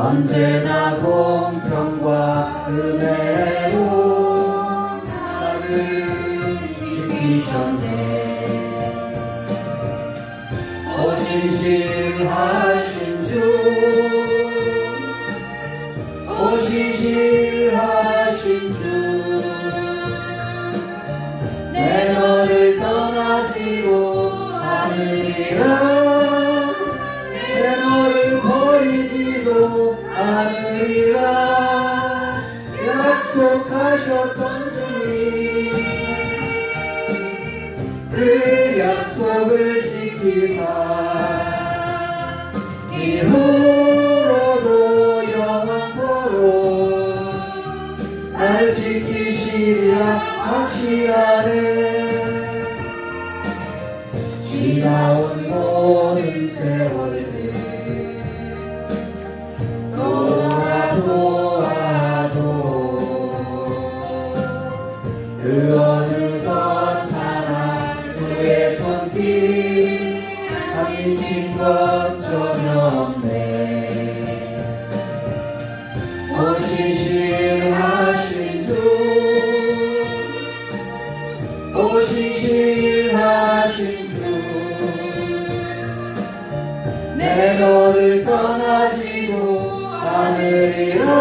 언제나 공평과 은혜로 나를 지키셨네. 오신실하신 주, 오신실하신 주, 내 너를 떠나지고 않으리라, 내 너를 버리지도 않으리라 약속하셨던 주님, 그 약속을 지키사 이후로도 영원토록 날 지키시리라 확신하네. 지나온 모든 세월들 돌아보아도 그 어느 것 하나 주의 손길 미친 것 전혀 없네. 오신실하신 주, 오신실하신 주, 내 너를 떠나지도 않으리라,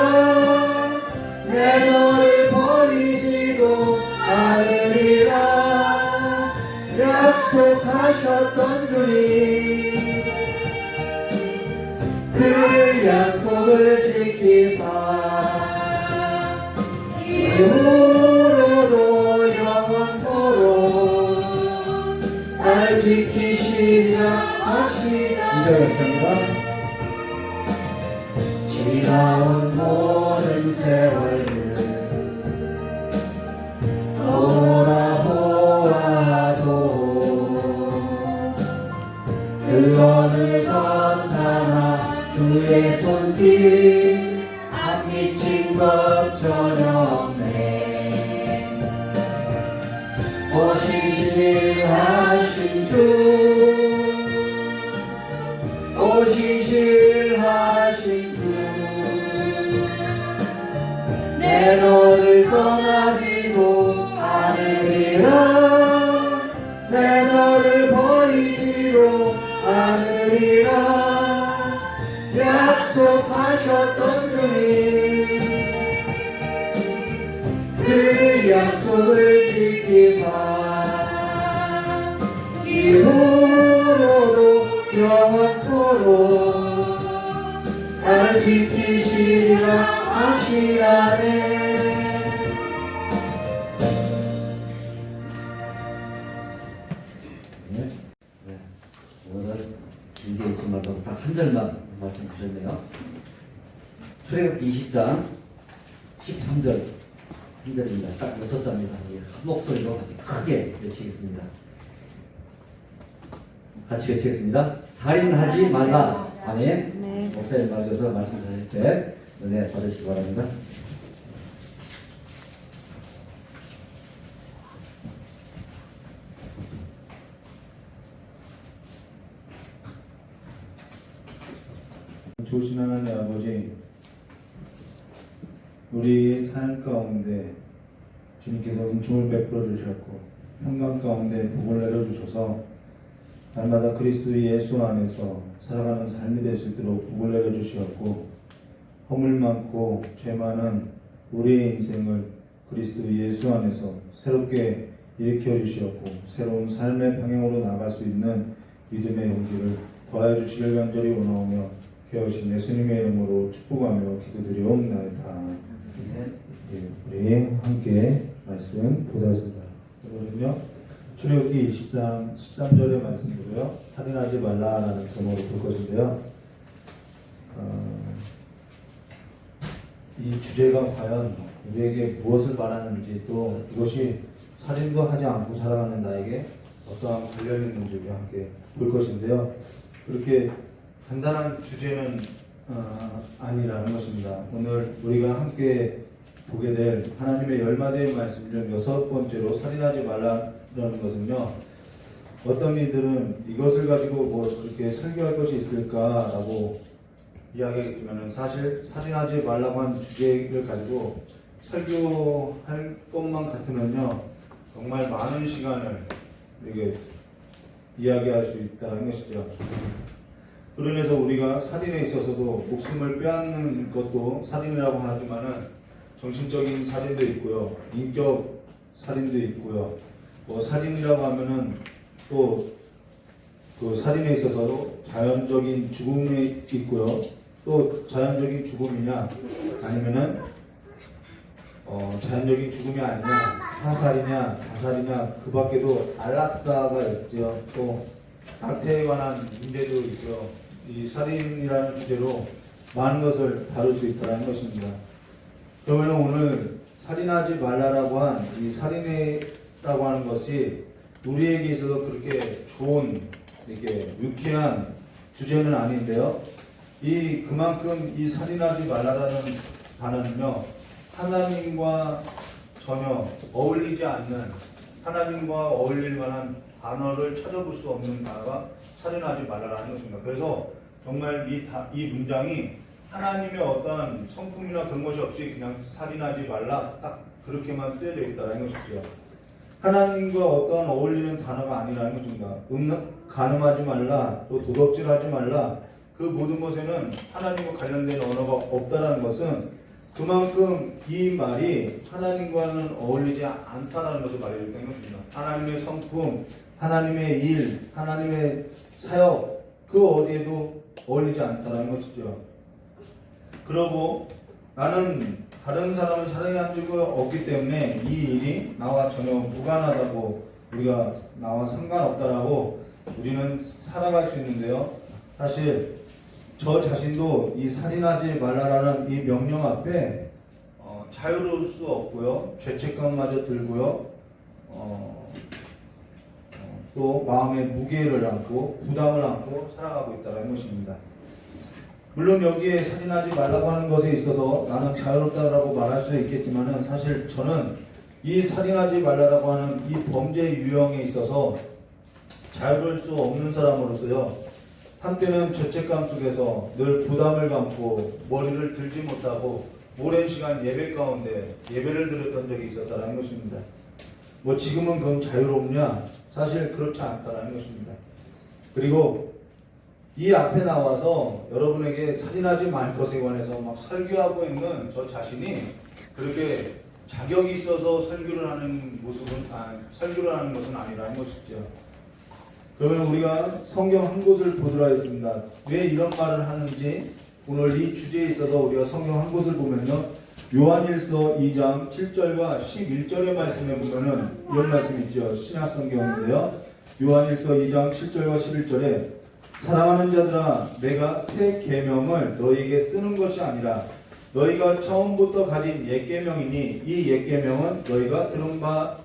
내 너를 버리지도 않으리라 약속하셨던 주님, 그 약속을 지키사 이후로도 영원토록 날 지키시리라 하시라. 2절 같습니다. 지나온 모든 세월들 돌아보아도 그 어느 것 하나 주의 손길 안 미친 것 전혀 없네. 오신실하신 주, 오신실하신 주, 내 너를 떠나지도 않으리라, 내 너를 버리지도 않으리라 약속하셨던 주님, 그 약속을 지키사 이후로도 영원토록 날 지키시리라 하시라네. 오늘은 길게 읽지 말고 딱 한 절만 말씀 주셨네요. 출애굽기 20장 13절 한 절입니다. 딱 6자입니다. 한 목소리로 같이 크게 외치겠습니다. 같이 외치겠습니다. 살인하지 말라. 아멘. 네. 목사님 맞으셔서 말씀하실 때 은혜 받으시기 바랍니다. 좋으신 하나님 아버지, 우리 삶 가운데 주님께서 은총을 베풀어 주셨고 평강 가운데 복을 내려주셔서 날마다 그리스도 예수 안에서 살아가는 삶이 될 수 있도록 복을 내려주셨고, 허물 많고 죄 많은 우리의 인생을 그리스도 예수 안에서 새롭게 일으켜 주셨고 새로운 삶의 방향으로 나갈 수 있는 믿음의 용기를 더해 주시길 간절히 원하오며 깨우신 예수님의 이름으로 축복하며 기도드리옵나이다. 우리 함께 말씀 보겠습니다. 오늘은요 출애굽기 20장 13절의 말씀으로요 살인하지 말라라는 제목으로 볼 것인데요, 이 주제가 과연 우리에게 무엇을 말하는지, 또 이것이 살인도 하지 않고 살아가는 나에게 어떠한 관련이 있는지를 함께 볼 것인데요, 그렇게 간단한 주제는 아니라는 것입니다. 오늘 우리가 함께 보게 될 하나님의 열마디의 말씀 중 6번째로 살인하지 말라는 것은요, 어떤 이들은 이것을 가지고 뭐 그렇게 설교할 것이 있을까라고 이야기했지만은 사실 살인하지 말라고 한 주제를 가지고 설교할 것만 같으면요 정말 많은 시간을 이렇게 이야기할 수 있다는 것이죠. 그러면서 우리가 살인에 있어서도 목숨을 빼앗는 것도 살인이라고 하지만은 정신적인 살인도 있고요, 인격 살인도 있고요. 뭐 살인이라고 하면은 또 그 살인에 있어서도 자연적인 죽음이 있고요. 또 자연적인 죽음이냐 아니면은 자연적인 죽음이 아니냐, 사살이냐, 자살이냐, 그 밖에도 안락사가 있죠. 또 낙태에 관한 문제도 있죠. 이 살인이라는 주제로 많은 것을 다룰 수 있다는 것입니다. 그러면 오늘 살인하지 말라라고 한 이 살인이라고 하는 것이 우리에게 있어서 그렇게 좋은 이렇게 유쾌한 주제는 아닌데요. 그만큼 이 살인하지 말라라는 단어는요 하나님과 전혀 어울리지 않는, 하나님과 어울릴 만한 단어를 찾아볼 수 없는 단어가 살인하지 말라라는 것입니다. 그래서 정말 이 문장이 하나님의 어떠한 성품이나 그런 것이 없이 그냥 살인하지 말라 딱 그렇게만 쓰여져 있다는 것이죠. 하나님과 어떠한 어울리는 단어가 아니라는 것입니다. 간음하지 말라, 또 도덕질하지 말라, 그 모든 것에는 하나님과 관련된 언어가 없다는 것은 그만큼 이 말이 하나님과는 어울리지 않다는 것을 말해주는 것입니다. 하나님의 성품, 하나님의 일, 하나님의 사역, 그 어디에도 어울리지 않다는 것이죠. 그러고 나는 다른 사람을 살해한 적이 없기 때문에 이 일이 나와 전혀 무관하다고, 우리가 나와 상관없다라고 우리는 살아갈 수 있는데요. 사실 저 자신도 이 살인하지 말라라는 이 명령 앞에 자유로울 수 없고요. 죄책감마저 들고요. 또 마음의 무게를 안고 부담을 안고 살아가고 있다는 것입니다. 물론 여기에 살인하지 말라고 하는 것에 있어서 나는 자유롭다라고 말할 수 있겠지만은 사실 저는 이 살인하지 말라라고 하는 이 범죄 유형에 있어서 자유로울 수 없는 사람으로서요. 한때는 죄책감 속에서 늘 부담을 감고 머리를 들지 못하고 오랜 시간 예배 가운데 예배를 드렸던 적이 있었다는 것입니다. 뭐 지금은 그건 자유롭냐? 사실 그렇지 않다는 것입니다. 그리고 이 앞에 나와서 여러분에게 살인하지 말 것에 관해서 막 설교하고 있는 저 자신이 그렇게 자격이 있어서 설교를 하는 설교를 하는 것은 아니라는 것이죠. 그러면 우리가 성경 한 곳을 보도록 하겠습니다. 왜 이런 말을 하는지 오늘 이 주제에 있어서 우리가 성경 한 곳을 보면요. 요한일서 2장 7절과 11절의 말씀에 보면은 이런 말씀이 있죠. 신약성경인데요. 요한일서 2장 7절과 11절에 사랑하는 자들아, 내가 새 계명을 너희에게 쓰는 것이 아니라 너희가 처음부터 가진 옛 계명이니 이 옛 계명은 너희가 들은 바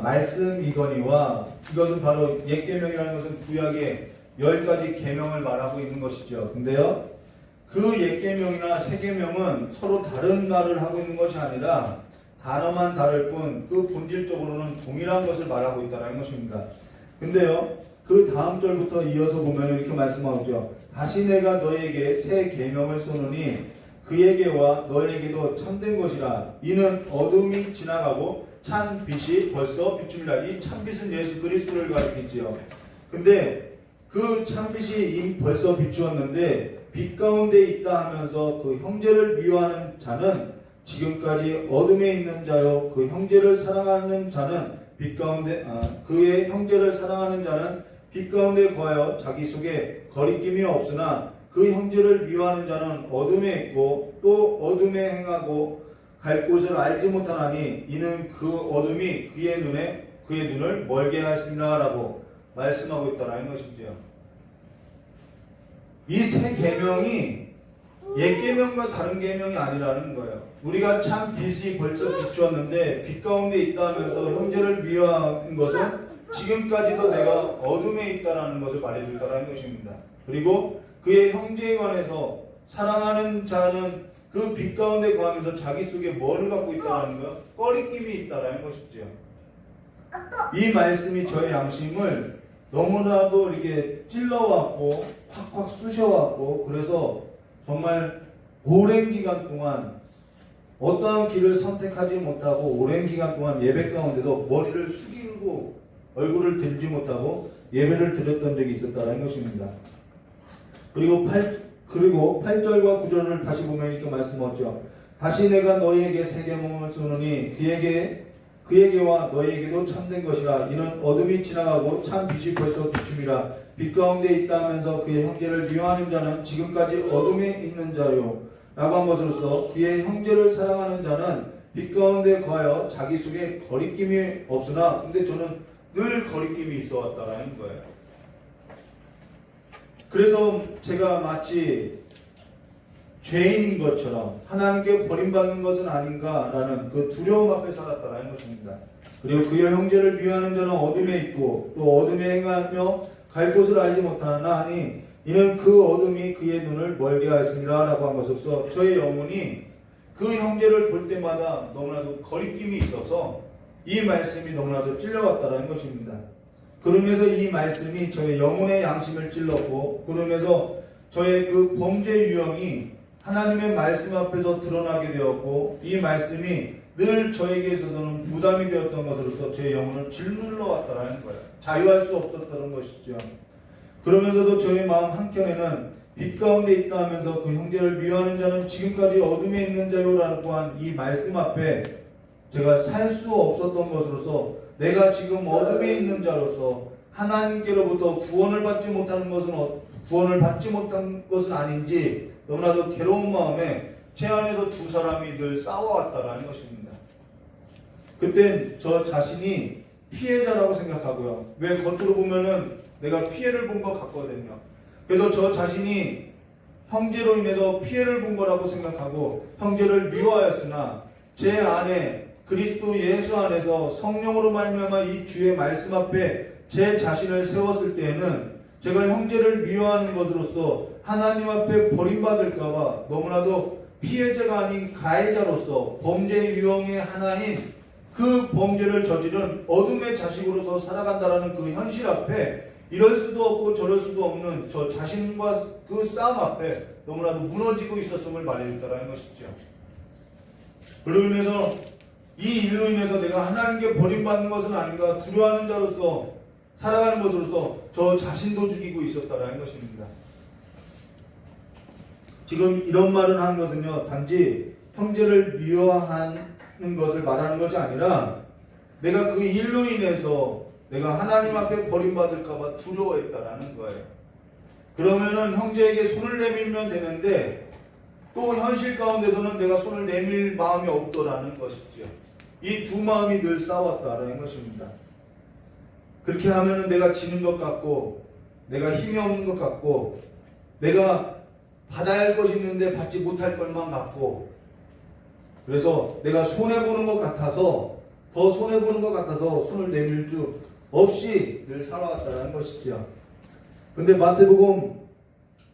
말씀이거니와, 이것은 바로 옛 계명이라는 것은 구약의 10가지 계명을 말하고 있는 것이죠. 근데요, 그 옛 계명이나 새 계명은 서로 다른 말을 하고 있는 것이 아니라 단어만 다를 뿐 그 본질적으로는 동일한 것을 말하고 있다는 것입니다. 근데요, 그 다음 절부터 이어서 보면 이렇게 말씀하죠. 다시 내가 너에게 새 계명을 쏘노니 그에게와 너에게도 참된 것이라. 이는 어둠이 지나가고 찬 빛이 벌써 비춥니다. 이 찬빛은 예수 그리스도를 가리키지요. 근데 그 찬빛이 이미 벌써 비추었는데 빛 가운데 있다 하면서 그 형제를 미워하는 자는 지금까지 어둠에 있는 자요, 그 형제를 사랑하는 자는 빛 가운데 그의 형제를 사랑하는 자는 빛 가운데 거하여 자기 속에 거리낌이 없으나 그 형제를 미워하는 자는 어둠에 있고 또 어둠에 행하고 갈 곳을 알지 못하나니 이는 그 어둠이 그의 눈을 멀게 하였습니다라고 말씀하고 있다는 것이죠. 이 새 계명이 옛 계명과 다른 계명이 아니라는 거예요. 우리가 참 빛이 벌써 비추었는데 빛 가운데 있다 하면서 형제를 미워한 것은 지금까지도 내가 어둠에 있다라는 것을 말해준다는 것입니다. 그리고 그의 형제에 관해서 사랑하는 자는 그 빛 가운데 거하면서 자기 속에 뭐를 갖고 있다는 거예요? 꺼리낌이 있다라는 것이죠. 이 말씀이 저의 양심을 너무나도 이렇게 찔러왔고 콱콱 쑤셔왔고 그래서 정말 오랜 기간 동안 어떠한 길을 선택하지 못하고 오랜 기간 동안 예배 가운데서 머리를 숙이고 얼굴을 들지 못하고 예배를 드렸던 적이 있었다는 것입니다. 그리고 8절과 9절을 다시 보면 이렇게 말씀하죠. 다시 내가 너희에게 새 계명을 쓰노니 그에게와 너희에게도 참된 것이라. 이는 어둠이 지나가고 참 빛이 벌써 비춤이라. 빛 가운데 있다 하면서 그의 형제를 미워하는 자는 지금까지 어둠에 있는 자요 라고 한 것으로서 그의 형제를 사랑하는 자는 빛 가운데 거하여 자기 속에 거리낌이 없으나, 근데 저는 늘 거리낌이 있어 왔다라는 거예요. 그래서 제가 마치 죄인인 것처럼 하나님께 버림받는 것은 아닌가라는 그 두려움 앞에 살았다라는 것입니다. 그리고 그의 형제를 미워하는 자는 어둠에 있고 또 어둠에 행하며 갈 곳을 알지 못하나 하니 이는 그 어둠이 그의 눈을 멀게 하였습니다 라고 한 것으로서 저의 영혼이 그 형제를 볼 때마다 너무나도 거리낌이 있어서 이 말씀이 너무나도 찔려왔다는 것입니다. 그러면서 이 말씀이 저의 영혼의 양심을 찔렀고, 그러면서 저의 그 범죄 유형이 하나님의 말씀 앞에서 드러나게 되었고, 이 말씀이 늘 저에게 있어서는 부담이 되었던 것으로서 제 영혼을 짓눌러 왔다는 거예요. 자유할 수 없었다는 것이죠. 그러면서도 저의 마음 한켠에는 빛 가운데 있다 하면서 그 형제를 미워하는 자는 지금까지 어둠에 있는 자요라고 한 이 말씀 앞에 제가 살 수 없었던 것으로서, 내가 지금 어둠에 있는 자로서 하나님께로부터 구원을 받지 못한 것은 아닌지 너무나도 괴로운 마음에 제 안에서 두 사람이 늘 싸워왔다라는 것입니다. 그땐 저 자신이 피해자라고 생각하고요. 왜 겉으로 보면은 내가 피해를 본 것 같거든요. 그래서 저 자신이 형제로 인해서 피해를 본 거라고 생각하고 형제를 미워하였으나, 제 안에 그리스도 예수 안에서 성령으로 말미암아 이 주의 말씀 앞에 제 자신을 세웠을 때에는 제가 형제를 미워하는 것으로서 하나님 앞에 버림받을까봐 너무나도 피해자가 아닌 가해자로서 범죄의 유형의 하나인 그 범죄를 저지른 어둠의 자식으로서 살아간다라는 그 현실 앞에 이럴 수도 없고 저럴 수도 없는 저 자신과 그 싸움 앞에 너무나도 무너지고 있었음을 말해줬다는 것이죠. 그로 인해서 이 일로 인해서 내가 하나님께 버림받는 것은 아닌가 두려워하는 자로서 살아가는 것으로서 저 자신도 죽이고 있었다는 것입니다. 지금 이런 말을 하는 것은요, 단지 형제를 미워하는 것을 말하는 것이 아니라 내가 그 일로 인해서 내가 하나님 앞에 버림받을까봐 두려워했다라는 거예요. 그러면은 형제에게 손을 내밀면 되는데 또 현실 가운데서는 내가 손을 내밀 마음이 없더라는 것이죠. 이 두 마음이 늘 싸웠다라는 것입니다. 그렇게 하면은 내가 지는 것 같고, 내가 힘이 없는 것 같고, 내가 받아야 할 것이 있는데 받지 못할 것만 같고, 그래서 내가 손해보는 것 같아서, 더 손해보는 것 같아서 손을 내밀 수 없이 늘 살아왔다는 것이죠. 근데 마태복음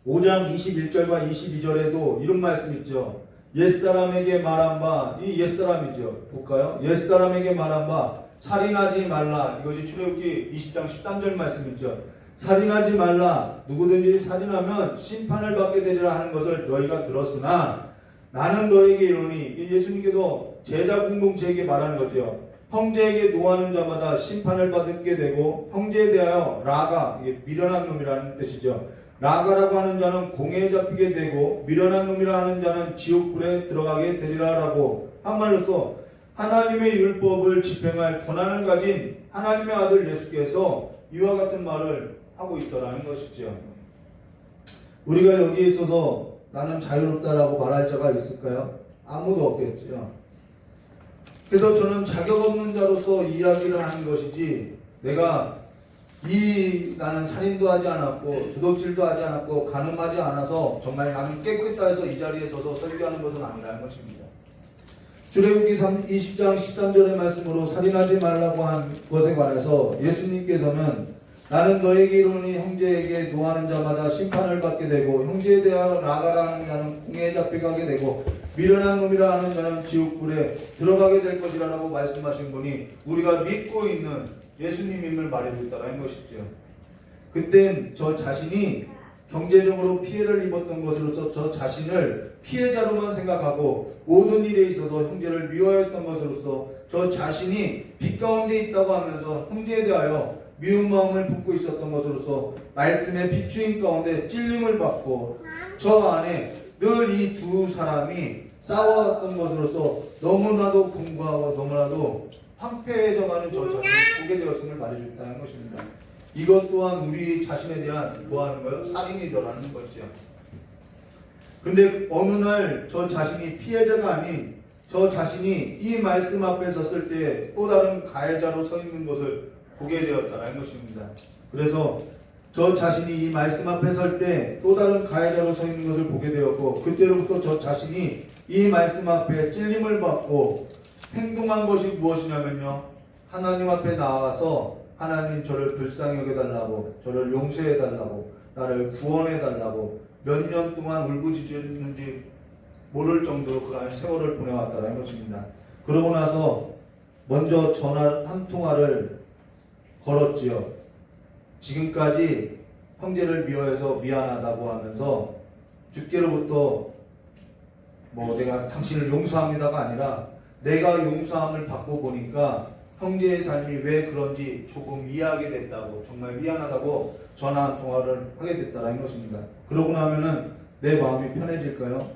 5장 21절과 22절에도 이런 말씀 있죠. 옛사람에게 말한 바, 이 옛사람이죠. 볼까요? 옛사람에게 말한 바 살인하지 말라. 이것이 출애굽기 20장 13절 말씀이죠. 살인하지 말라. 누구든지 살인하면 심판을 받게 되리라 하는 것을 너희가 들었으나 나는 너에게 이르노니, 예수님께서 제자 공동체에게 말하는 거죠. 형제에게 노하는 자마다 심판을 받게 되고, 형제에 대하여 라가, 이게 미련한 놈이라는 뜻이죠. 라가라고 하는 자는 공회에 잡히게 되고, 미련한 놈이라 하는 자는 지옥불에 들어가게 되리라라고 한 말로서 하나님의 율법을 집행할 권한을 가진 하나님의 아들 예수께서 이와 같은 말을 하고 있더라는 것이죠. 우리가 여기에 있어서 나는 자유롭다라고 말할 자가 있을까요? 아무도 없겠죠. 그래서 저는 자격 없는 자로서 이야기를 하는 것이지, 내가 나는 살인도 하지 않았고 도둑질도 하지 않았고 간음하지 않아서 정말 나는 깨끗다 해서 이 자리에 서서 설교하는 것은 아니라는 것입니다. 출애굽기 20장 13절의 말씀으로 살인하지 말라고 한 것에 관해서 예수님께서는 나는 너에게 이르노니 형제에게 노하는 자마다 심판을 받게 되고, 형제에 대하여 나가라는 자는 공회에 잡혀가게 되고, 미련한 놈이라 하는 자는 지옥불에 들어가게 될 것이라고 말씀하신 분이 우리가 믿고 있는 예수님임을 말해줬다는 것이죠. 그땐 저 자신이 경제적으로 피해를 입었던 것으로서 저 자신을 피해자로만 생각하고 모든 일에 있어서 형제를 미워했던 것으로서 저 자신이 빛 가운데 있다고 하면서 형제에 대하여 미운 마음을 품고 있었던 것으로서 말씀의 비추임 가운데 찔림을 받고 저 안에 늘 이 두 사람이 싸워왔던 것으로서 너무나도 공고하고 너무나도 황폐해져가는 저 자신을 보게 되었음을 말해줬다는 것입니다. 이것 또한 우리 자신에 대한 뭐하는 거예요? 살인이더라는 것이죠. 근데 어느 날 저 자신이 피해자가 아닌 저 자신이 이 말씀 앞에 섰을 때 또 다른 가해자로 서 있는 것을 보게 되었다는 것입니다. 그래서 저 자신이 이 말씀 앞에 설 때 또 다른 가해자로 서 있는 것을 보게 되었고 그때로부터 저 자신이 이 말씀 앞에 찔림을 받고 행동한 것이 무엇이냐면요. 하나님 앞에 나와서 하나님 저를 불쌍히 여겨달라고 저를 용서해달라고 나를 구원해달라고 몇 년 동안 울부짖었는지 모를 정도로 그러한 세월을 보내왔다는 것입니다. 그러고 나서 먼저 전화 한 통화를 걸었지요. 지금까지 형제를 미워해서 미안하다고 하면서 주께로부터 내가 당신을 용서합니다가 아니라 내가 용서함을 받고 보니까 형제의 삶이 왜 그런지 조금 이해하게 됐다고 정말 미안하다고 전화 통화를 하게 됐다는 것입니다. 그러고 나면은 내 마음이 편해질까요?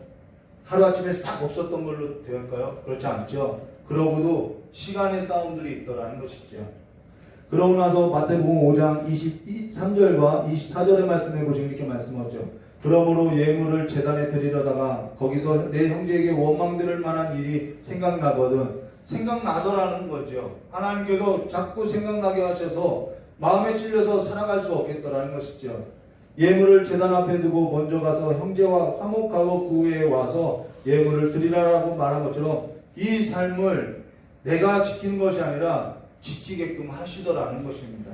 하루아침에 싹 없었던 걸로 될까요? 그렇지 않죠. 그러고도 시간의 싸움들이 있더라는 것이죠. 그러고 나서 마태복음 5장 23절과 24절의 말씀해 보시면 이렇게 말씀하죠. 그러므로 예물을 제단에 드리려다가 거기서 내 형제에게 원망들을 만한 일이 생각나더라는 거죠. 하나님께서 자꾸 생각나게 하셔서 마음에 찔려서 살아갈 수 없겠더라는 것이죠. 예물을 제단 앞에 두고 먼저 가서 형제와 화목하고 그 후에 와서 예물을 드리라라고 말한 것처럼 이 삶을 내가 지키는 것이 아니라 지키게끔 하시더라는 것입니다.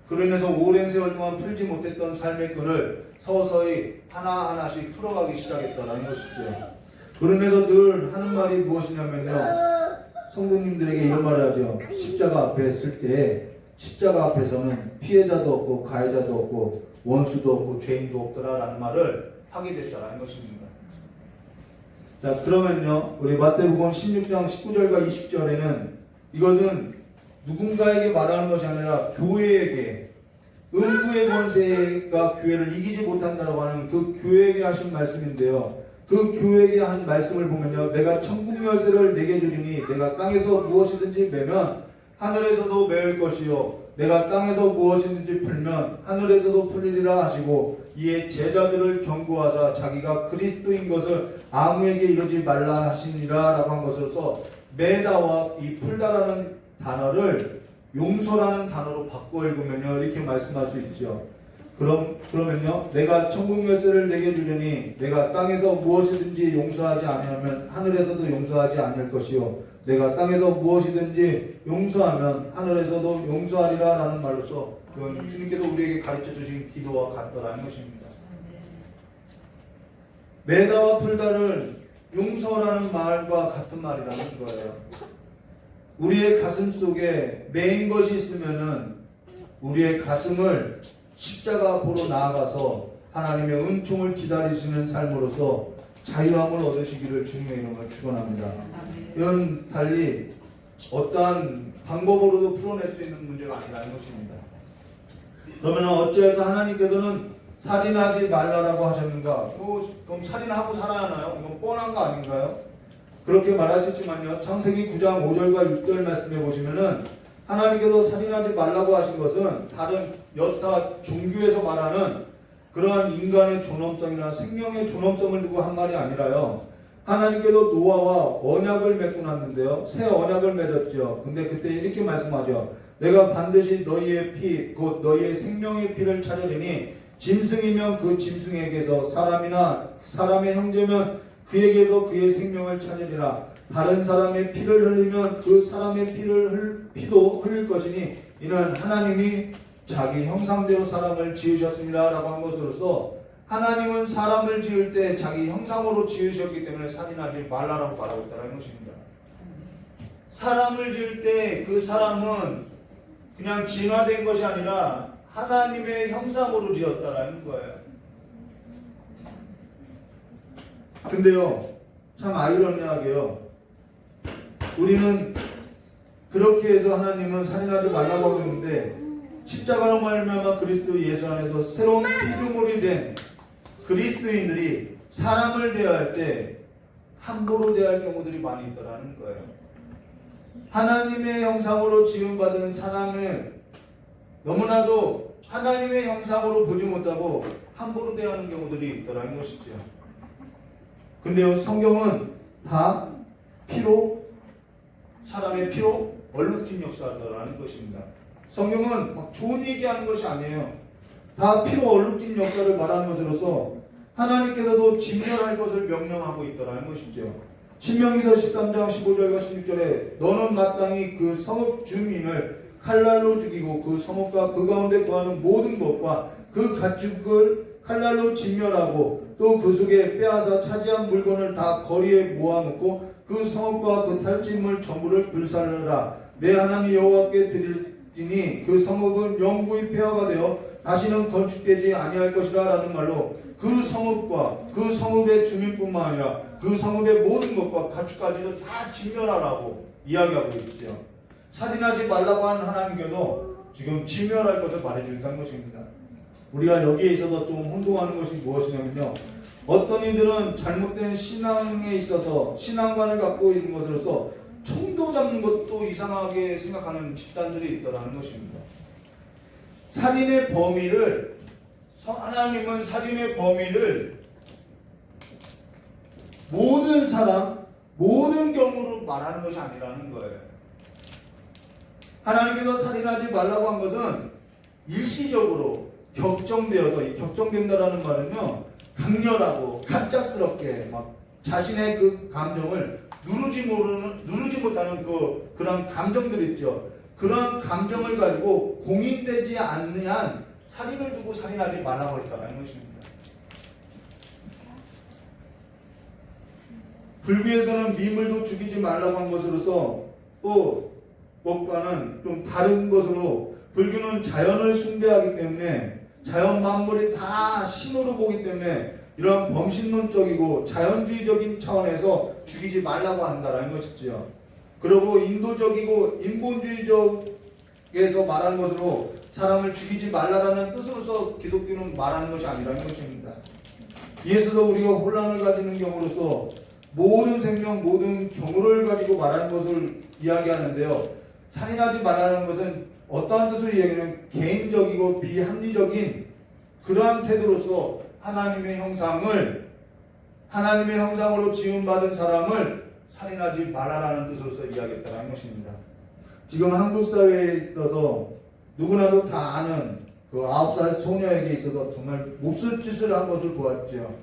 그로 인해서 오랜 세월 동안 풀지 못했던 삶의 끈을 서서히 하나하나씩 풀어가기 시작했다는 것이죠. 그로 인해서 늘 하는 말이 무엇이냐면요. 성도님들에게 이런 말을 하죠. 십자가 앞에 설 때 십자가 앞에서는 피해자도 없고 가해자도 없고 원수도 없고 죄인도 없더라라는 말을 하게 됐다는 것입니다. 자, 그러면요. 우리 마태복음 16장 19절과 20절에는 이거는 누군가에게 말하는 것이 아니라 교회에게 음부의 권세가 교회를 이기지 못한다고 하는 그 교회에게 하신 말씀인데요. 그 교회에게 한 말씀을 보면요. 내가 천국 열쇠를 내게 주리니 내가 땅에서 무엇이든지 매면 하늘에서도 매일 것이요 내가 땅에서 무엇이든지 풀면 하늘에서도 풀리리라 하시고 이에 제자들을 경고하사 자기가 그리스도인 것을 아무에게 이르지 말라 하시니라 라고 한 것으로서 매다와 이 풀다라는 단어를 용서라는 단어로 바꿔 읽으면요 이렇게 말씀할 수 있죠. 그러면요 내가 천국 열쇠를 내게 주려니 내가 땅에서 무엇이든지 용서하지 아니하면 하늘에서도 용서하지 않을 것이요 내가 땅에서 무엇이든지 용서하면 하늘에서도 용서하리라 라는 말로서 그건 주님께서 우리에게 가르쳐 주신 기도와 같더라는 것입니다. 매다와 풀다를 용서라는 말과 같은 말이라는 거예요. 우리의 가슴 속에 매인 것이 있으면은 우리의 가슴을 십자가 앞으로 나아가서 하나님의 은총을 기다리시는 삶으로서 자유함을 얻으시기를 주님의 이름으로 축원합니다. 이건 달리 어떠한 방법으로도 풀어낼 수 있는 문제가 아니라는 것입니다. 그러면 어찌해서 하나님께서는 살인하지 말라라고 하셨는가? 그럼 살인하고 살아야 하나요? 이건 뻔한 거 아닌가요? 그렇게 말하셨지만요. 창세기 9장 5절과 6절 말씀해 보시면은 하나님께서 살인하지 말라고 하신 것은 다른 여타 종교에서 말하는 그러한 인간의 존엄성이나 생명의 존엄성을 두고 한 말이 아니라요. 하나님께서 노아와 언약을 맺고 났는데요. 새 언약을 맺었죠. 근데 그때 이렇게 말씀하죠. 내가 반드시 너희의 피, 곧 너희의 생명의 피를 찾으리니 짐승이면 그 짐승에게서 사람이나 사람의 형제면 그에게서 그의 생명을 찾으리라. 다른 사람의 피를 흘리면 그 사람의 피도 흘릴 것이니 이는 하나님이 자기 형상대로 사람을 지으셨습니다 라고 한 것으로서 하나님은 사람을 지을 때 자기 형상으로 지으셨기 때문에 살인하지 말라라고 말하고 있다는 것입니다. 사람을 지을 때 그 사람은 그냥 진화된 것이 아니라 하나님의 형상으로 지었다라는 거예요. 근데요, 참 아이러니하게요, 우리는 그렇게 해서 하나님은 살인하지 말라고 하고 있는데, 십자가로 말미암아 그리스도 예수 안에서 새로운 피조물이 된 그리스도인들이 사람을 대할 때 함부로 대할 경우들이 많이 있더라는 거예요. 하나님의 형상으로 지음받은 사람을 너무나도 하나님의 형상으로 보지 못하고 함부로 대하는 경우들이 있더라는 것이죠. 근데요, 성경은 다 피로, 사람의 피로 얼룩진 역사라는 것입니다. 성경은 막 좋은 얘기하는 것이 아니에요. 다 피로 얼룩진 역사를 말하는 것으로서 하나님께서도 진멸할 것을 명령하고 있더라는 것이죠. 신명기서 13장 15절과 16절에 너는 마땅히 그 성읍 주민을 칼날로 죽이고 그 성읍과 그 가운데 거하는 모든 것과 그 가축을 칼날로 진멸하고 또 그 속에 빼앗아 차지한 물건을 다 거리에 모아놓고 그 성읍과 그 탈취물 전부를 불살르라. 내 하나님 여호와께 드릴지니 그 성읍은 영구히 폐허가 되어 다시는 건축되지 아니할 것이라 라는 말로 그 성읍과 그 성읍의 주민뿐만 아니라 그 성읍의 모든 것과 가축까지도 다 진멸하라고 이야기하고 있죠. 살인하지 말라고 한 하나님께도 지금 진멸할 것을 말해주겠다는 것입니다. 우리가 여기에 있어서 좀 혼동하는 것이 무엇이냐면요, 어떤 이들은 잘못된 신앙에 있어서 신앙관을 갖고 있는 것으로서 총도 잡는 것도 이상하게 생각하는 집단들이 있다는 것입니다. 살인의 범위를, 하나님은 살인의 범위를 모든 사람, 모든 경우로 말하는 것이 아니라는 거예요. 하나님께서 살인하지 말라고 한 것은 일시적으로 격정되어서, 격정된다라는 말은요, 강렬하고 갑작스럽게 막 자신의 그 감정을 누르지 못하는 그런 감정들 있죠. 그런 감정을 가지고 공인되지 않는 한 살인을 두고 살인하지 말라고 했다는 것입니다. 불교에서는 미물도 죽이지 말라고 한 것으로서 또 것과는 좀 다른 것으로, 불교는 자연을 숭배하기 때문에 자연 만물이 다 신으로 보기 때문에 이러한 범신론적이고 자연주의적인 차원에서 죽이지 말라고 한다는 것이지요. 그리고 인도적이고 인본주의적에서 말하는 것으로 사람을 죽이지 말라라는 뜻으로서 기독교는 말하는 것이 아니라는 것입니다. 이에서도 우리가 혼란을 가지는 경우로서 모든 생명, 모든 경우를 가지고 말하는 것을 이야기하는데요. 살인하지 말라는 것은 어떠한 뜻으로 이야기하면 개인적이고 비합리적인 그러한 태도로서 하나님의 형상으로 지음받은 사람을 살인하지 말라라는 뜻으로서 이야기했다는 것입니다. 지금 한국 사회에 있어서 누구나도 다 아는 그 9살 소녀에게 있어서 정말 몹쓸 짓을 한 것을 보았죠.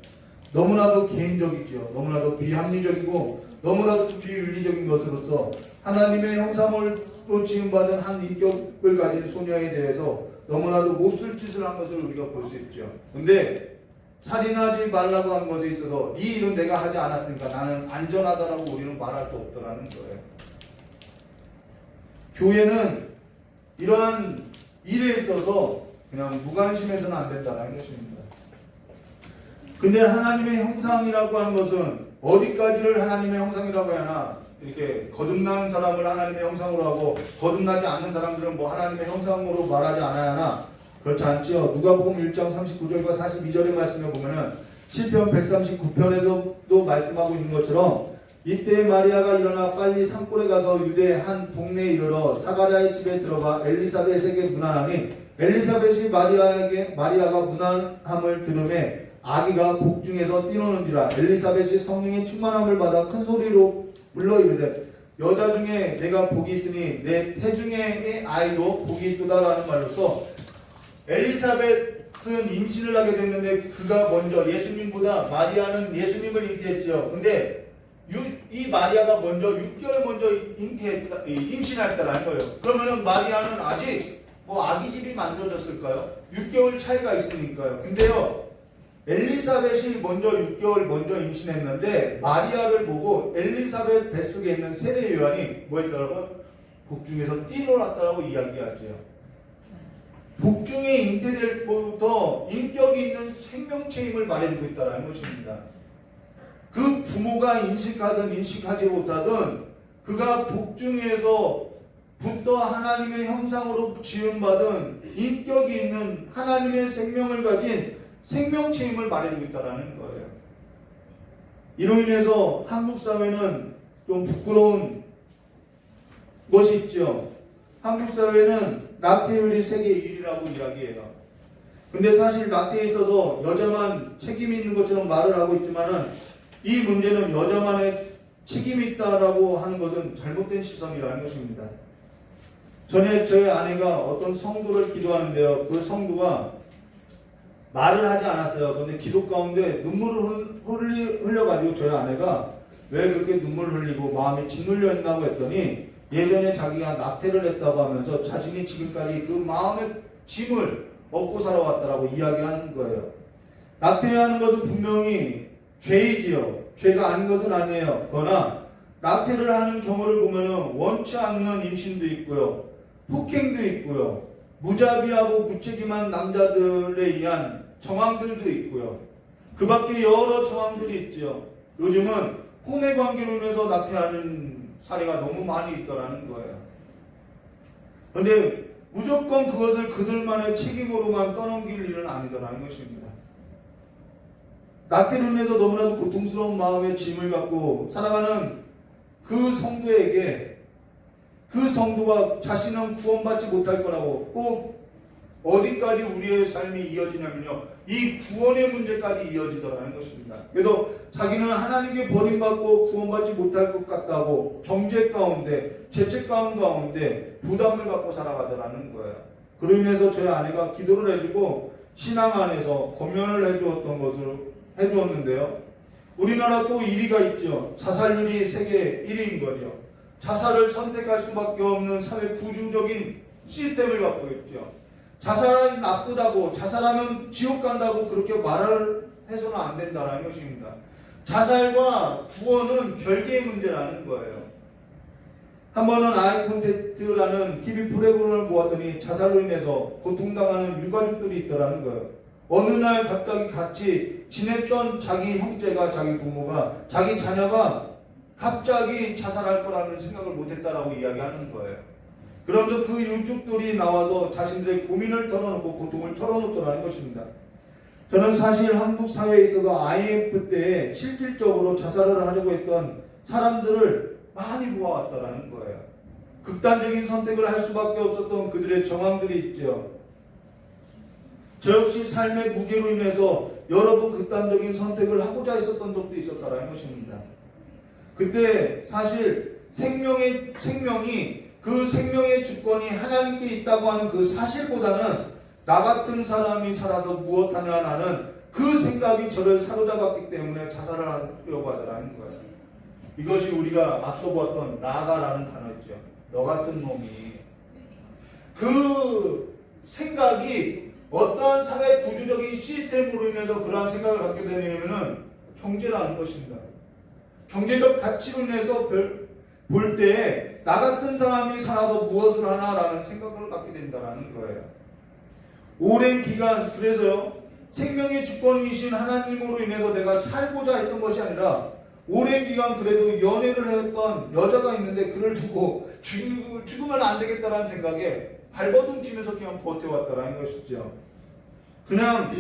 너무나도 개인적이죠. 너무나도 비합리적이고 너무나도 비윤리적인 것으로서 하나님의 형상으로 지음받은 한 인격을 가진 소녀에 대해서 너무나도 몹쓸 짓을 한 것을 우리가 볼 수 있죠. 근데 살인하지 말라고 한 것에 있어서 이 일은 내가 하지 않았으니까 나는 안전하다라고 우리는 말할 수 없다는 거예요. 교회는 이러한 일에 있어서 그냥 무관심해서는 안 된다는 것입니다. 근데 하나님의 형상이라고 하는 것은 어디까지를 하나님의 형상이라고 해야 하나, 이렇게 거듭난 사람을 하나님의 형상으로 하고 거듭나지 않는 사람들은 뭐 하나님의 형상으로 말하지 않아야 하나? 그렇지 않죠. 누가복음 1장 39절과 42절의 말씀에 보면은 시편 139편에도 말씀하고 있는 것처럼 이때 마리아가 일어나 빨리 산골에 가서 유대 한 동네에 이르러 사가랴의 집에 들어가 엘리사벳에게 문안하니 엘리사벳이 마리아가 문안함을 들음에 아기가 복중에서 뛰노는지라. 엘리사벳이 성령의 충만함을 받아 큰 소리로 불러 이르되 여자 중에 내가 복이 있으니 내 태중의 아이도 복이 있도다라는 말로서 엘리사벳은 임신을 하게 됐는데 그가 먼저, 예수님보다 마리아는 예수님을 잉태했죠. 근데 이 마리아가 먼저 6개월 먼저 임신했다라는 거예요. 그러면은 마리아는 아직 뭐 아기집이 만들어졌을까요? 6개월 차이가 있으니까요. 근데요, 엘리사벳이 먼저 6개월 먼저 임신했는데 마리아를 보고 엘리사벳 뱃속에 있는 세례 요한이 뭐 했더라고요? 복중에서 뛰놀았다라고 이야기하죠. 복중에 잉태될 때부터 인격이 있는 생명체임을 말해주고 있다는 것입니다. 그 부모가 인식하든 인식하지 못하든 그가 복중에서 부터 하나님의 형상으로 지음받은 인격이 있는 하나님의 생명을 가진 생명체임을 말해주고 있다는 거예요. 이로 인해서 한국 사회는 좀 부끄러운 것이 있죠. 한국 사회는 낙태율이 세계 1위라고 이야기해요. 근데 사실 낙태에 있어서 여자만 책임이 있는 것처럼 말을 하고 있지만은 이 문제는 여자만의 책임이 있다라고 하는 것은 잘못된 시선이라는 것입니다. 전에 저희 아내가 어떤 성도를 기도하는데요. 그 성도가 말을 하지 않았어요. 그런데 기도 가운데 눈물을 흘려가지고 저희 아내가 왜 그렇게 눈물을 흘리고 마음이 짓눌려 있나고 했더니 예전에 자기가 낙태를 했다고 하면서 자신이 지금까지 그 마음의 짐을 얻고 살아왔다라고 이야기하는 거예요. 낙태하는 것은 분명히 죄이지요. 죄가 아닌 것은 아니에요. 그러나 낙태를 하는 경우를 보면은 원치 않는 임신도 있고요. 폭행도 있고요. 무자비하고 무책임한 남자들에 의한 정황들도 있고요. 그 밖에 여러 정황들이 있죠. 요즘은 혼외 관계로 인해서 낙태하는 사례가 너무 많이 있더라는 거예요. 그런데 무조건 그것을 그들만의 책임으로만 떠넘길 일은 아니더라는 것입니다. 낙태로 인해서 너무나도 고통스러운 마음의 짐을 갖고 살아가는 그 성도에게 그 성도가 자신은 구원받지 못할 거라고 꼭 어디까지 우리의 삶이 이어지냐면요. 이 구원의 문제까지 이어지더라는 것입니다. 그래서 자기는 하나님께 버림받고 구원받지 못할 것 같다고 정죄 가운데 죄책감 가운데 부담을 갖고 살아가더라는 거예요. 그로 인해서 저희 아내가 기도를 해주고 신앙 안에서 권면을 해주었는데요. 우리나라 또 1위가 있죠. 자살률이 세계 1위인 거죠. 자살을 선택할 수밖에 없는 사회 구조적인 시스템을 갖고 있죠. 자살은 나쁘다고, 자살하면 지옥 간다고 그렇게 말을 해서는 안 된다는 것입니다. 자살과 구원은 별개의 문제라는 거예요. 한 번은 아이 콘택트라는 TV 프로그램을 보았더니 자살로 인해서 고통당하는 유가족들이 있더라는 거예요. 어느 날 갑자기 같이 지냈던 자기 형제가, 자기 부모가, 자기 자녀가 갑자기 자살할 거라는 생각을 못했다라고 이야기하는 거예요. 그러면서 그 유족들이 나와서 자신들의 고민을 털어놓고 고통을 털어놓더라는 것입니다. 저는 사실 한국 사회에 있어서 IMF 때에 실질적으로 자살을 하려고 했던 사람들을 많이 보아왔다라는 거예요. 극단적인 선택을 할 수밖에 없었던 그들의 정황들이 있죠. 저 역시 삶의 무게로 인해서 여러 번 극단적인 선택을 하고자 했었던 적도 있었다라는 것입니다. 그때 사실 생명이 그 생명의 주권이 하나님께 있다고 하는 그 사실보다는 나 같은 사람이 살아서 무엇하냐라는 그 생각이 저를 사로잡았기 때문에 자살을 하려고 하더라는 거예요. 이것이 우리가 앞서 보았던 나가라는 단어였죠. 너 같은 놈이. 그 생각이 어떠한 사회 구조적인 시스템으로 인해서 그러한 생각을 갖게 되냐면은 경제라는 것입니다. 경제적 가치로 인해서 볼 때 나 같은 사람이 살아서 무엇을 하나라는 생각을 갖게 된다는 거예요. 오랜 기간, 그래서요, 생명의 주권이신 하나님으로 인해서 내가 살고자 했던 것이 아니라 오랜 기간 그래도 연애를 했던 여자가 있는데 그를 두고 죽으면 안 되겠다라는 생각에 발버둥 치면서 그냥 버텨왔다라는 것이죠. 그냥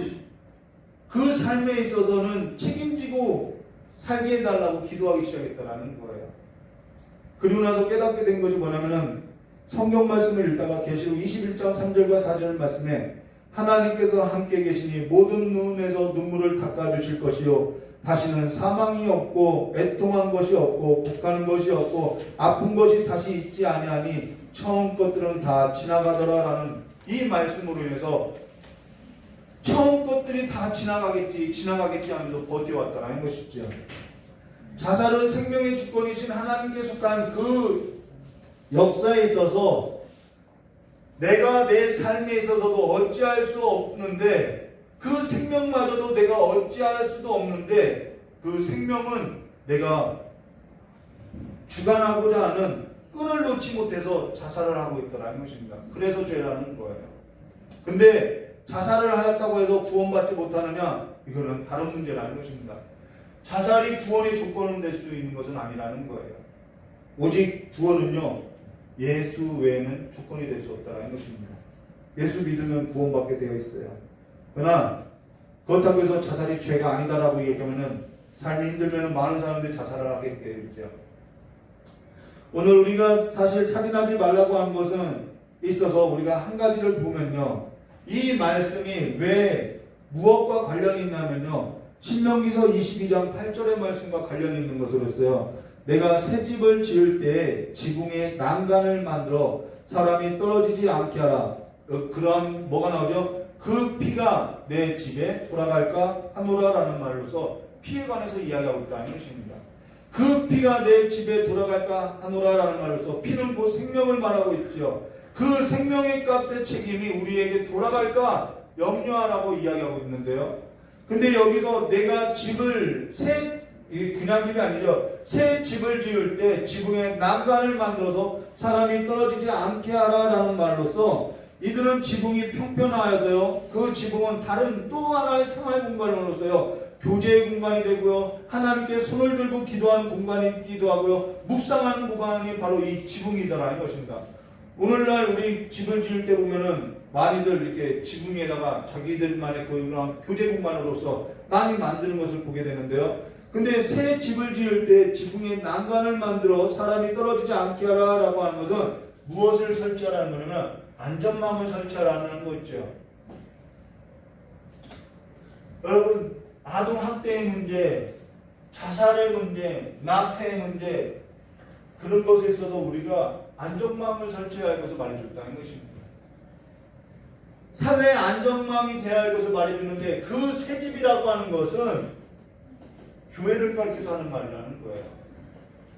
그 삶에 있어서는 책임지고 살게 해달라고 기도하기 시작했다라는 거예요. 그리고 나서 깨닫게 된 것이 뭐냐면은 성경 말씀을 읽다가 계시록 21장 3절과 4절 말씀에 하나님께서 함께 계시니 모든 눈에서 눈물을 닦아주실 것이요 다시는 사망이 없고 애통한 것이 없고 곡하는 것이 없고 아픈 것이 다시 있지 아니하니 처음 것들은 다 지나가더라라는 이 말씀으로 인해서 처음 것들이 다 지나가겠지 하면서 버텨왔다라는 것이죠. 자살은 생명의 주권이신 하나님께 속한 그 역사에 있어서 내가 내 삶에 있어서도 어찌할 수 없는데 그 생명마저도 내가 어찌할 수도 없는데 그 생명은 내가 주관하고자 하는 끈을 놓지 못해서 자살을 하고 있더라는 것입니다. 그래서 죄라는 거예요. 근데 자살을 하였다고 해서 구원받지 못하느냐? 이거는 다른 문제라는 것입니다. 자살이 구원의 조건은 될 수 있는 것은 아니라는 거예요. 오직 구원은요, 예수 외에는 조건이 될 수 없다는 것입니다. 예수 믿으면 구원받게 되어 있어요. 그러나 그렇다고 해서 자살이 죄가 아니다라고 얘기하면은 삶이 힘들면 많은 사람들이 자살을 하게 되어 있죠. 오늘 우리가 사실 살인하지 말라고 한 것은 있어서 우리가 한 가지를 보면요, 이 말씀이 왜 무엇과 관련이 있냐면요, 신명기서 22장 8절의 말씀과 관련이 있는 것으로서요, 내가 새 집을 지을 때 지붕에 난간을 만들어 사람이 떨어지지 않게 하라. 그럼 뭐가 나오죠? 그 피가 내 집에 돌아갈까 하노라라는 말로서 피에 관해서 이야기하고 있다는 것입니다. 그 피가 내 집에 돌아갈까 하노라라는 말로서 피는 곧 생명을 말하고 있죠. 그 생명의 값의 책임이 우리에게 돌아갈까 염려하라고 이야기하고 있는데요. 근데 여기서 내가 집을 그냥 집이 아니죠. 새 집을 지을 때 지붕에 난간을 만들어서 사람이 떨어지지 않게 하라라는 말로서 이들은 지붕이 평평하여서요, 그 지붕은 다른 또 하나의 생활 공간으로서요, 교제의 공간이 되고요, 하나님께 손을 들고 기도하는 공간이기도 하고요, 묵상하는 공간이 바로 이 지붕이다라는 것입니다. 오늘날 우리 집을 지을 때 보면은 많이들 이렇게 지붕에다가 자기들만의 그런 교제 공간으로서 많이 만드는 것을 보게 되는데요. 근데 새 집을 지을 때 지붕에 난간을 만들어 사람이 떨어지지 않게 하라라고 하는 것은 무엇을 설치하라는 거냐면 안전망을 설치하라는 거 있죠. 여러분, 아동 학대의 문제, 자살의 문제, 낙태의 문제, 그런 것에 있어서 우리가 안전망을 설치해야 할 것을 말해줬다는 것입니다. 사회 안전망이 되어야 할 것을 말해주는데 그 새 집이라고 하는 것은 교회를 가리켜서 하는 말이라는 거예요.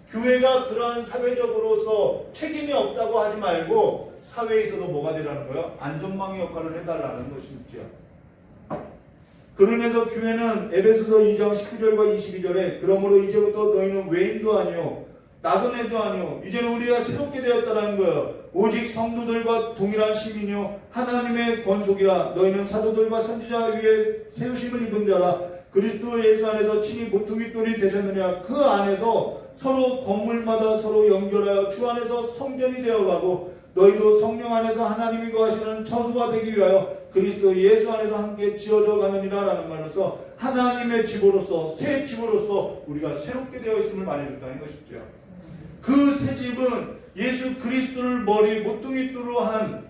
교회가 그러한 사회적으로서 책임이 없다고 하지 말고 사회에 있어서 뭐가 되라는 거예요? 안전망의 역할을 해달라는 것이죠. 그러면서 교회는 에베소서 2장 19절과 22절에 그러므로 이제부터 너희는 외인도 아니요 나그네도 아니요 이제는 우리가 새롭게 되었다라는 거예요. 오직 성도들과 동일한 시민이요 하나님의 권속이라. 너희는 사도들과 선지자 위에 세우심을 입은 자라. 그리스도 예수 안에서 친히 모퉁이 돌이 되셨느냐. 그 안에서 서로 건물마다 서로 연결하여 주 안에서 성전이 되어가고 너희도 성령 안에서 하나님이 거하시는 처소가 되기 위하여 그리스도 예수 안에서 함께 지어져 가느니라 라는 말로서 하나님의 집으로서 새 집으로서 우리가 새롭게 되어 있음을 말해줬다는 것이죠. 그 새 집은 예수 그리스도를 머리 모퉁이돌로 한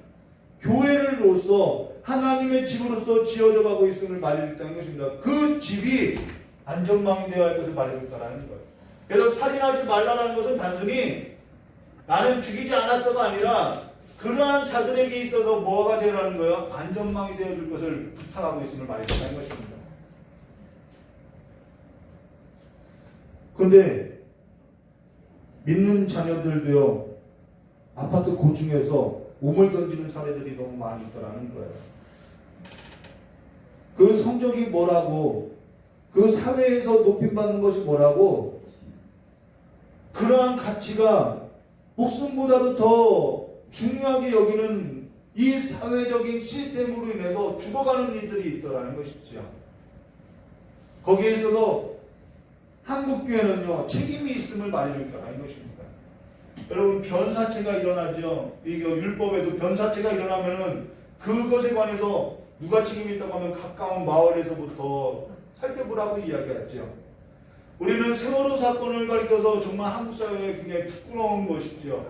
교회를로서 하나님의 집으로서 지어져 가고 있음을 말해줬다는 것입니다. 그 집이 안전망이 되어야 할 것을 말해줬다는 거예요. 그래서 살인하지 말라는 것은 단순히 나는 죽이지 않았어가 아니라 그러한 자들에게 있어서 뭐가 되라는 거예요? 안전망이 되어줄 것을 부탁하고 있음을 말해줬다는 것입니다. 그런데 믿는 자녀들도요, 아파트 고층에서 몸을 던지는 사례들이 너무 많이 있더라는 거예요. 그 성적이 뭐라고, 그 사회에서 높임받는 것이 뭐라고, 그러한 가치가 목숨보다도 더 중요하게 여기는 이 사회적인 시스템으로 인해서 죽어가는 일들이 있더라는 것이죠. 거기에 있어서 한국교회는요, 책임이 있음을 말해주니까라는 것입니다. 여러분, 변사체가 일어나죠. 이게 율법에도 변사체가 일어나면은 그것에 관해서 누가 책임이 있다고 하면 가까운 마을에서부터 살펴보라고 이야기했죠. 우리는 세월호 사건을 가리켜서 정말 한국 사회에 굉장히 부끄러운 것이죠.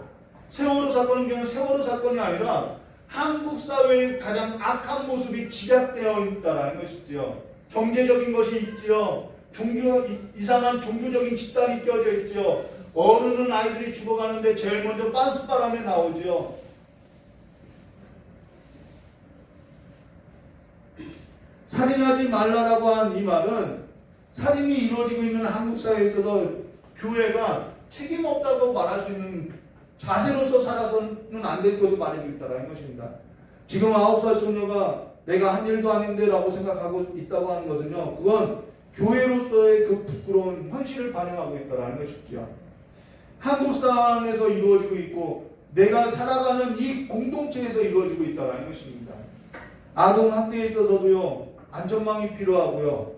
세월호 사건은 그냥 세월호 사건이 아니라 한국 사회의 가장 악한 모습이 집약되어 있다는 것이죠. 경제적인 것이 있죠. 이상한 종교적인 집단이 껴져 있죠. 어른은 아이들이 죽어가는데 제일 먼저 빤스바람에 나오죠. 살인하지 말라라고 한 이 말은 살인이 이루어지고 있는 한국 사회에 있어서 교회가 책임 없다고 말할 수 있는 자세로서 살아서는 안 될 것을 말해주고 있다는 것입니다. 지금 9살 소녀가 내가 한 일도 아닌데 라고 생각하고 있다고 하는 것은요, 그건 교회로서의 그 부끄러운 현실을 반영하고 있다는 것이죠. 한국 사회에서 이루어지고 있고 내가 살아가는 이 공동체에서 이루어지고 있다는 것입니다. 아동 학대에 있어서도요, 안전망이 필요하고요.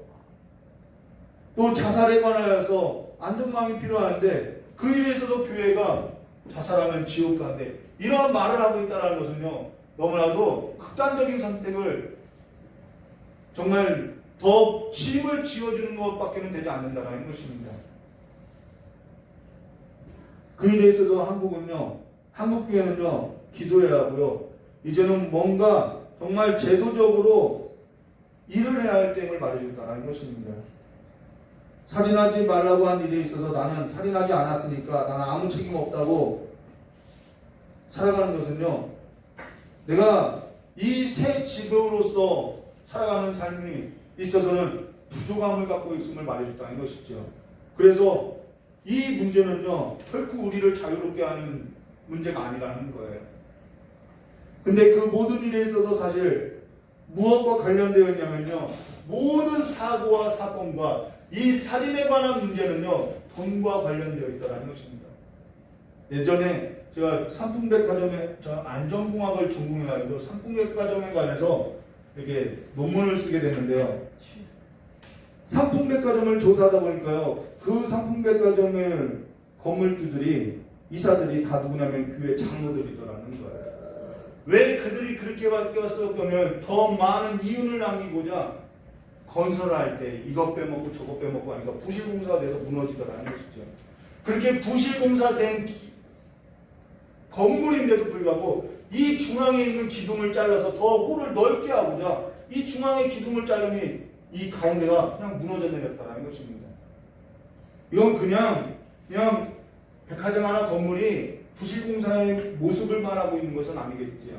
또 자살에 관하여서 안전망이 필요한데 그 일에 있어서 교회가 자살하면 지옥 간대. 이런 말을 하고 있다는 것은요, 너무나도 극단적인 선택을 정말 더 짐을 지어주는 것밖에는 되지 않는다는 것입니다. 그 일에 있어서 한국은요, 한국교회는요, 기도해야 하고요. 이제는 뭔가 정말 제도적으로 일을 해야 할 때임을 말해줬다는 것입니다. 살인하지 말라고 한 일에 있어서 나는 살인하지 않았으니까 나는 아무 책임 없다고 살아가는 것은요, 내가 이 새 직업으로서 살아가는 삶이 있어서는 부족함을 갖고 있음을 말해줬다는 것이죠. 그래서 이 문제는요, 결코 우리를 자유롭게 하는 문제가 아니라는 거예요. 근데 그 모든 일에 있어서 사실 무엇과 관련되어 있냐면요, 모든 사고와 사건과 이 살인에 관한 문제는요, 돈과 관련되어 있다는 것입니다. 예전에 제가 삼풍백화점에 안전공학을 전공해가지고 삼풍백화점에 관해서 이렇게 논문을 쓰게 됐는데요. 삼풍백화점을 조사하다 보니까요, 그 삼풍백화점의 건물주들이, 이사들이 다 누구냐면 교회 장로들이더라는 거예요. 왜 그들이 그렇게 바뀌었었냐면 더 많은 이윤을 남기고자 건설할 때 이것 빼먹고 저것 빼먹고 하니까 부실공사가 돼서 무너지더라는 것이죠. 그렇게 부실공사된 건물인데도 불구하고 이 중앙에 있는 기둥을 잘라서 더 홀을 넓게 하고자 이 중앙의 기둥을 자르니 이 가운데가 그냥 무너져 내렸다는 것입니다. 이건 그냥 백화점 하나 건물이 부실공사의 모습을 말하고 있는 것은 아니겠지요.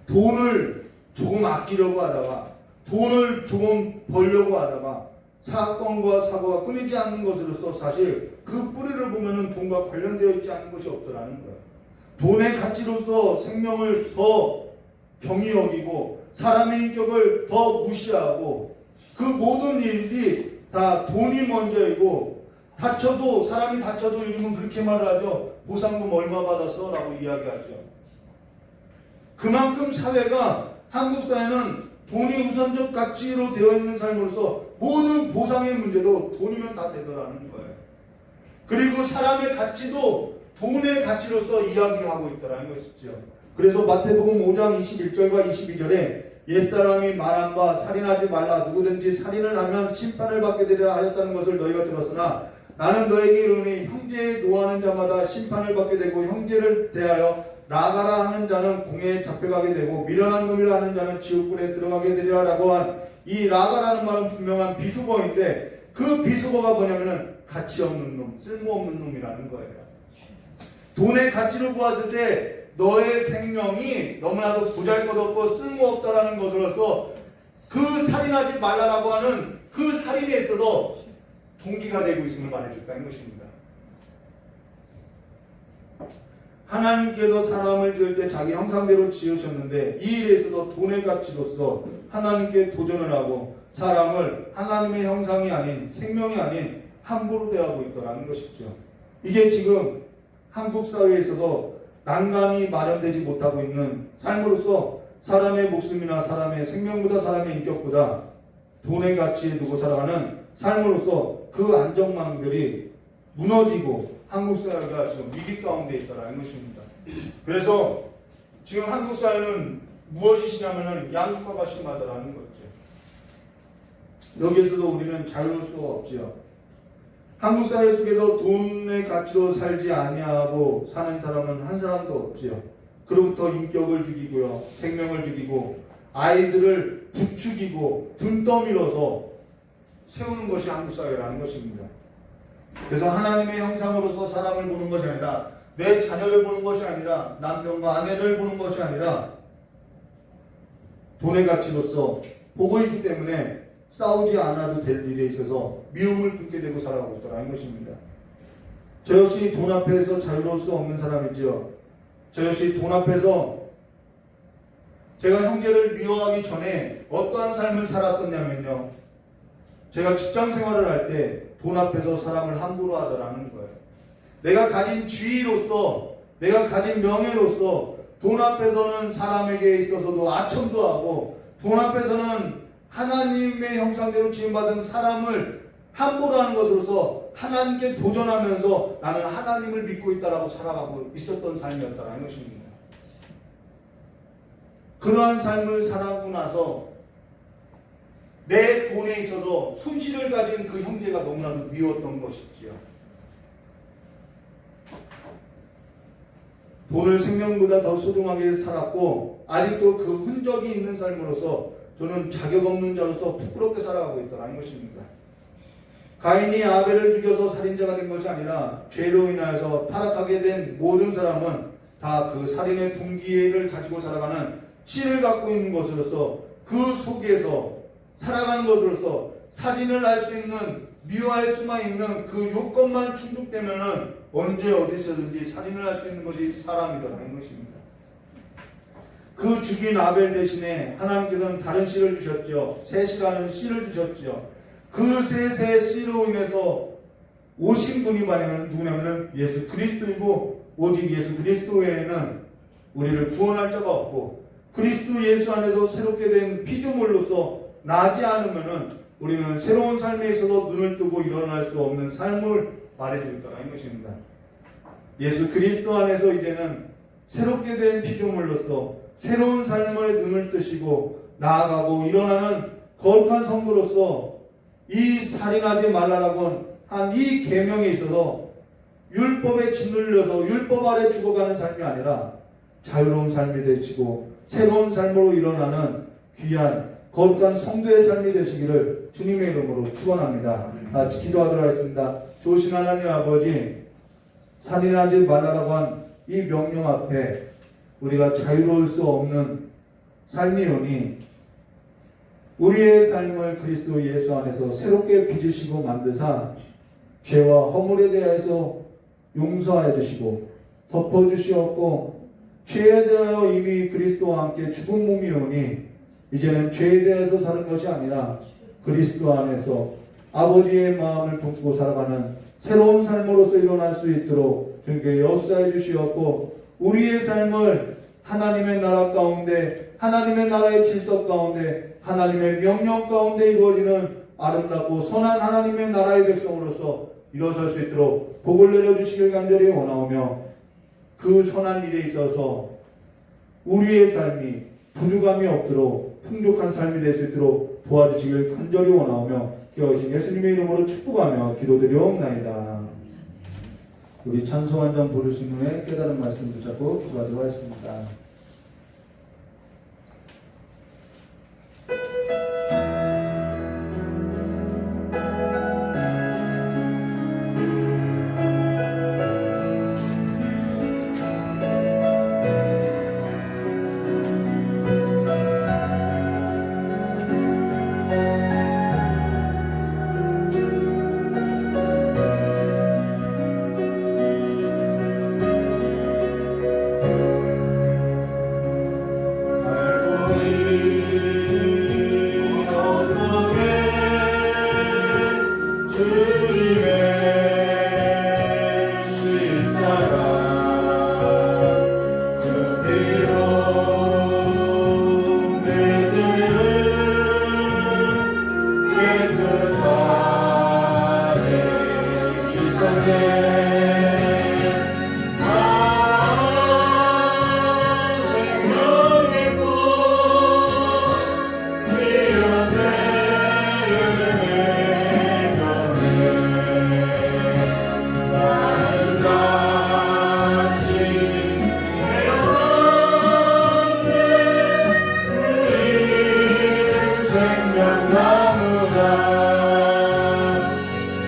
돈을 조금 아끼려고 하다가, 돈을 조금 벌려고 하다가 사건과 사고가 끊이지 않는 것으로서 사실 그 뿌리를 보면은 돈과 관련되어 있지 않은 것이 없더라는 거예요. 돈의 가치로서 생명을 더 경히 여기고 사람의 인격을 더 무시하고 그 모든 일이 다 돈이 먼저이고, 다쳐도, 사람이 다쳐도 요즘은 그렇게 말을 하죠. 보상금 얼마 받았어? 라고 이야기하죠. 그만큼 사회가, 한국 사회는 돈이 우선적 가치로 되어 있는 삶으로서 모든 보상의 문제도 돈이면 다 되더라는 거예요. 그리고 사람의 가치도 돈의 가치로서 이야기하고 있더라는 것이죠. 그래서 마태복음 5장 21절과 22절에 옛사람이 말한 바 살인하지 말라, 누구든지 살인을 하면 심판을 받게 되리라 하였다는 것을 너희가 들었으나 나는 너에게 이르노니 형제에 노하는 자마다 심판을 받게 되고 형제를 대하여 나가라 하는 자는 공회에 잡혀가게 되고 미련한 놈이라 하는 자는 지옥불에 들어가게 되리라 라고 한 이 나가라는 말은 분명한 비수거인데, 그 비수거가 뭐냐면은 가치 없는 놈, 쓸모없는 놈이라는 거예요. 돈의 가치를 보았을 때 너의 생명이 너무나도 보잘것없고 쓸모없다라는 것으로서 그 살인하지 말라라고 하는 그 살인에 있어서 동기가 되고 있음을 말해줬다는 것입니다. 하나님께서 사람을 지을 때 자기 형상대로 지으셨는데 이 일에 있어서 돈의 가치로서 하나님께 도전을 하고 사람을 하나님의 형상이 아닌, 생명이 아닌 함부로 대하고 있더라는 것이죠. 이게 지금 한국 사회에 있어서 난간이 마련되지 못하고 있는 삶으로서 사람의 목숨이나 사람의 생명보다 사람의 인격보다 돈의 가치에 두고 살아가는 삶으로서 그 안정망들이 무너지고 한국 사회가 지금 위기 가운데 있다는 것입니다. 그래서 지금 한국 사회는 무엇이 심하냐면 양극화가 심하다라는 거죠. 여기에서도 우리는 자유로울 수가 없지요. 한국 사회 속에서 돈의 가치로 살지 아니하고 사는 사람은 한 사람도 없지요. 그로부터 인격을 죽이고요, 생명을 죽이고 아이들을 부추기고 등 떠밀어서 세우는 것이 한국 사회라는 것입니다. 그래서 하나님의 형상으로서 사람을 보는 것이 아니라, 내 자녀를 보는 것이 아니라, 남편과 아내를 보는 것이 아니라 돈의 가치로서 보고 있기 때문에 싸우지 않아도 될 일에 있어서 미움을 품게 되고 살아가고 있다는 것입니다. 저 역시 돈 앞에서 자유로울 수 없는 사람이지요. 저 역시 돈 앞에서 제가 형제를 미워하기 전에 어떠한 삶을 살았었냐면요, 제가 직장 생활을 할 때 돈 앞에서 사람을 함부로 하더라는 거예요. 내가 가진 지위로서, 내가 가진 명예로서 돈 앞에서는 사람에게 있어서도 아첨도 하고, 돈 앞에서는 하나님의 형상대로 지음받은 사람을 함부로 하는 것으로서 하나님께 도전하면서 나는 하나님을 믿고 있다라고 살아가고 있었던 삶이었다라는 것입니다. 그러한 삶을 살아가고 나서 내 돈에 있어서 손실을 가진 그 형제가 너무나도 미웠던 것이지요. 돈을 생명보다 더 소중하게 살았고, 아직도 그 흔적이 있는 삶으로서 저는 자격 없는 자로서 부끄럽게 살아가고 있다는 것입니다. 가인이 아벨을 죽여서 살인자가 된 것이 아니라 죄로 인하여서 타락하게 된 모든 사람은 다 그 살인의 동기를 가지고 살아가는 씨를 갖고 있는 것으로서, 그 속에서 살아가는 것으로서 살인을 할 수 있는, 미워할 수만 있는 그 요건만 충족되면은 언제 어디서든지 살인을 할 수 있는 것이 사람이라는 것입니다. 그 죽인 아벨 대신에 하나님께서는 다른 씨를 주셨죠. 셋이라는 씨를 주셨죠. 그 셋의 씨로 인해서 오신 분이 누구냐면 예수 그리스도이고, 오직 예수 그리스도 외에는 우리를 구원할 자가 없고, 그리스도 예수 안에서 새롭게 된 피조물로서 나지 않으면은 우리는 새로운 삶에 있어서 눈을 뜨고 일어날 수 없는 삶을 말해주고 있다는 것입니다. 예수 그리스도 안에서 이제는 새롭게 된 피조물로서 새로운 삶의 눈을 뜨시고 나아가고 일어나는 거룩한 성도로서 이 살인하지 말라라고 한 이 계명에 있어서 율법에 짓눌려서 율법 아래 죽어가는 삶이 아니라 자유로운 삶이 되시고 새로운 삶으로 일어나는 귀한 거룩한 성도의 삶이 되시기를 주님의 이름으로 축원합니다. 같이 기도하도록 하겠습니다. 좋으신 하나님 아버지, 살인하지 말라라고 한 이 명령 앞에 우리가 자유로울 수 없는 삶이오니 우리의 삶을 그리스도 예수 안에서 새롭게 빚으시고 만드사 죄와 허물에 대해서 용서하여 주시고 덮어주시었고, 죄에 대하여 이미 그리스도와 함께 죽은 몸이오니 이제는 죄에 대해서 사는 것이 아니라 그리스도 안에서 아버지의 마음을 품고 살아가는 새로운 삶으로서 일어날 수 있도록 주님께 역사해 주시었고, 우리의 삶을 하나님의 나라 가운데, 하나님의 나라의 질서 가운데, 하나님의 명령 가운데 이루어지는 아름답고 선한 하나님의 나라의 백성으로서 일어설 수 있도록 복을 내려주시길 간절히 원하오며, 그 선한 일에 있어서 우리의 삶이 부족함이 없도록 풍족한 삶이 될 수 있도록 도와주시길 간절히 원하오며, 기어오신 예수님의 이름으로 축복하며 기도드리옵나이다. 우리 찬송 한 장 부르신 후에 깨달은 말씀 붙잡고 기도하도록 하겠습니다.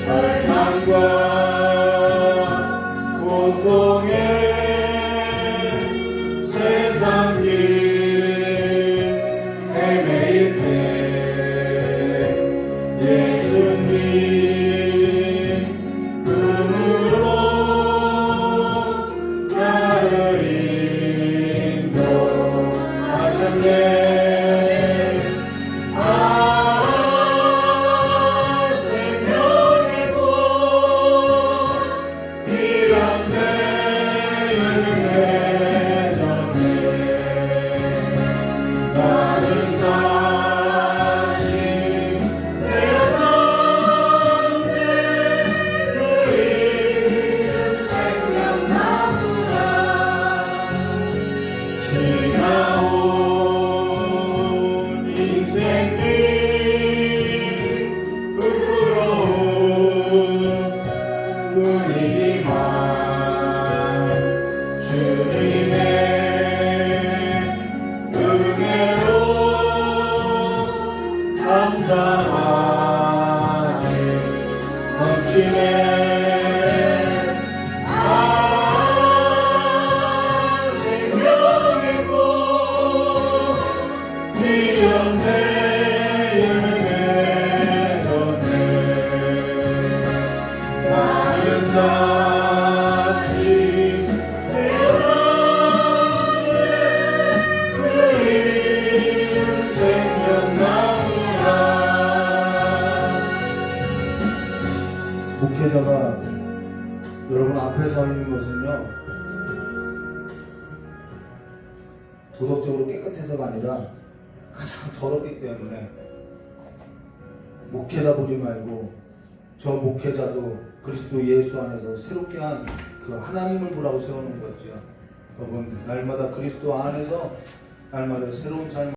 절망과 뿐이지만 주님의 은혜로 감사하니 넘치네. 생명의 꽃 피었네. 열매 맺었네. 나는 다시 태어났네. 그 이름 생명나무라. 목회자가 여러분 앞에 서 있는 것은요, 도덕적으로 깨끗해서가 아니라 가장 더럽기 때문에 목회자 보지 말고 저 목회자도 그리스도 예수 안에서 새롭게 한 그 하나님을 보라고 세우는 거죠. 여러분 날마다 그리스도 안에서 날마다 새로운 삶